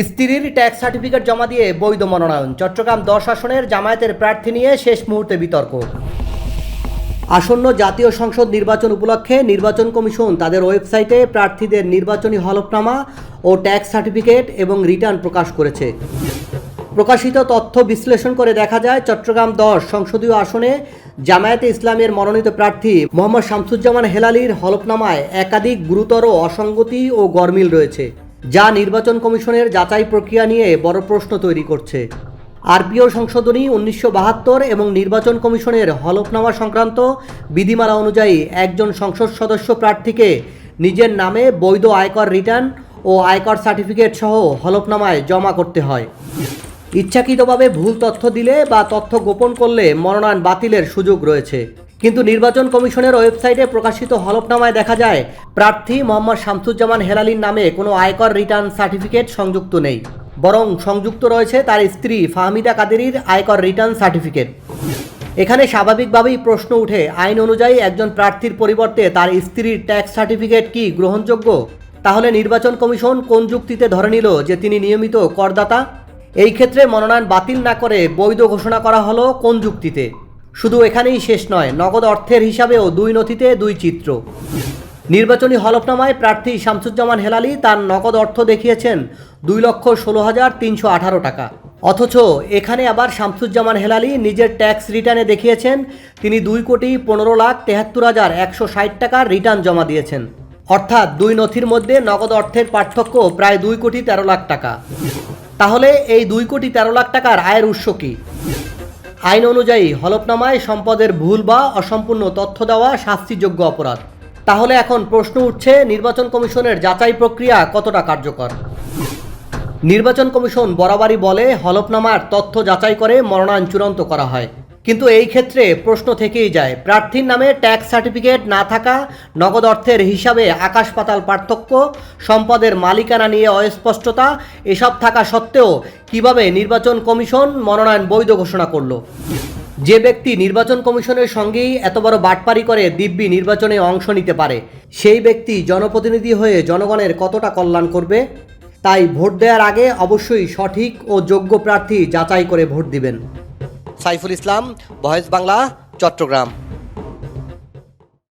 স্ত্রীর tax certificate জমা দিয়ে বৈধ মনোনয়ন। চট্টগ্রাম 10 আসনের জামায়াতের প্রার্থী নিয়ে শেষ মুহূর্তে বিতর্ক। আসন্ন জাতীয় সংসদ নির্বাচন উপলক্ষে নির্বাচন কমিশন তাদের ওয়েবসাইটে প্রার্থীদের নির্বাচনী হলফনামা ও ট্যাক্স সার্টিফিকেট এবং রিটার্ন প্রকাশ করেছে। প্রকাশিত তথ্য বিশ্লেষণ করে দেখা যায়, চট্টগ্রাম 10 সংসদীয় আসনে জামায়াতে ইসলামের মনোনীত প্রার্থী মোহাম্মদ শামসুজ্জামান হেলালির হলফনামায় একাধিক গুরুতর অসঙ্গতি ও গরমিল রয়েছে, যা নির্বাচন কমিশনের যাচাই প্রক্রিয়া নিয়ে বড় প্রশ্ন তৈরি করছে। আরপিও সংশোধনী 1972 এবং নির্বাচন কমিশনের হলফনামা সংক্রান্ত বিধিমালা অনুযায়ী একজন সংসদ সদস্য প্রার্থীকে নিজের নামে বৈধ আয়কর রিটার্ন ও আয়কর সার্টিফিকেট সহ হলফনামায় জমা করতে হয়। ইচ্ছাকৃতভাবে ভুল তথ্য দিলে বা তথ্য গোপন করলে মনোনয়ন বাতিলের সুযোগ রয়েছে। কিন্তু নির্বাচন কমিশনের ওয়েবসাইটে প্রকাশিত হলফনামায় দেখা যায়, প্রার্থী মোহাম্মদ শামসুজ্জামান হেলালির নামে কোনো আয়কর রিটার্ন সার্টিফিকেট সংযুক্ত নেই, বরং সংযুক্ত রয়েছে তার স্ত্রী ফাহমিদা কাদেরীর আয়কর রিটার্ন সার্টিফিকেট। এখানে স্বাভাবিকভাবেই প্রশ্ন উঠে, আইন অনুযায়ী একজন প্রার্থীর পরিবর্তে তার স্ত্রীর ট্যাক্স সার্টিফিকেট কি গ্রহণযোগ্য? তাহলে নির্বাচন কমিশন কোন যুক্তিতে ধরে নিল যে তিনি নিয়মিত করদাতা? এই ক্ষেত্রে মনোনয়ন বাতিল না করে বৈধ ঘোষণা করা হলো কোন যুক্তিতে? শুধু এখানেই শেষ নয়, নগদ অর্থের হিসাবেও দুই নথিতে দুই চিত্র। নির্বাচনী হলফনামায় প্রার্থী শামসুজ্জামান হেলালি তার নগদ অর্থ দেখিয়েছেন 2,16,318 টাকা, অথচ এখানে আবার শামসুজ্জামান হেলালি নিজের ট্যাক্স রিটার্নে দেখিয়েছেন তিনি 2,15,73,160 টাকার রিটার্ন জমা দিয়েছেন। অর্থাৎ দুই নথির মধ্যে নগদ অর্থের পার্থক্য প্রায় 2,13,00,000 টাকা। তাহলে এই 2,13,00,000 টাকার আয়ের উৎস কী? আইন অনুযায়ী হলফনামায় সম্পদের ভুল বা অসম্পূর্ণ তথ্য দেওয়া শাস্তিযোগ্য অপরাধ। তাহলে এখন প্রশ্ন উঠছে, নির্বাচন কমিশনের যাচাই প্রক্রিয়া কতটা কার্যকর? নির্বাচন কমিশন বরাবরই বলে হলফনামার তথ্য যাচাই করে মনোনয়ন চূড়ান্ত করা হয়, কিন্তু এই ক্ষেত্রে প্রশ্ন থেকেই যায়, প্রার্থীর নামে ট্যাক্স সার্টিফিকেট না থাকা, নগদ অর্থের হিসাবে আকাশ পাতাল পার্থক্য, সম্পদের মালিকানা নিয়ে অস্পষ্টতা, এসব থাকা সত্ত্বেও কিভাবে নির্বাচন কমিশন মনোনয়ন বৈধ ঘোষণা করলো? যে ব্যক্তি নির্বাচন কমিশনের সঙ্গেই এত বড় বাটপারি করে দিব্যি নির্বাচনে অংশ নিতে পারে, সেই ব্যক্তি জনপ্রতিনিধি হয়ে জনগণের কতটা কল্যাণ করবে? তাই ভোট দেওয়ার আগে অবশ্যই সঠিক ও যোগ্য প্রার্থী যাচাই করে ভোট দিবেন। সাইফুল ইসলাম, ভয়েস বাংলা, চট্টগ্রাম।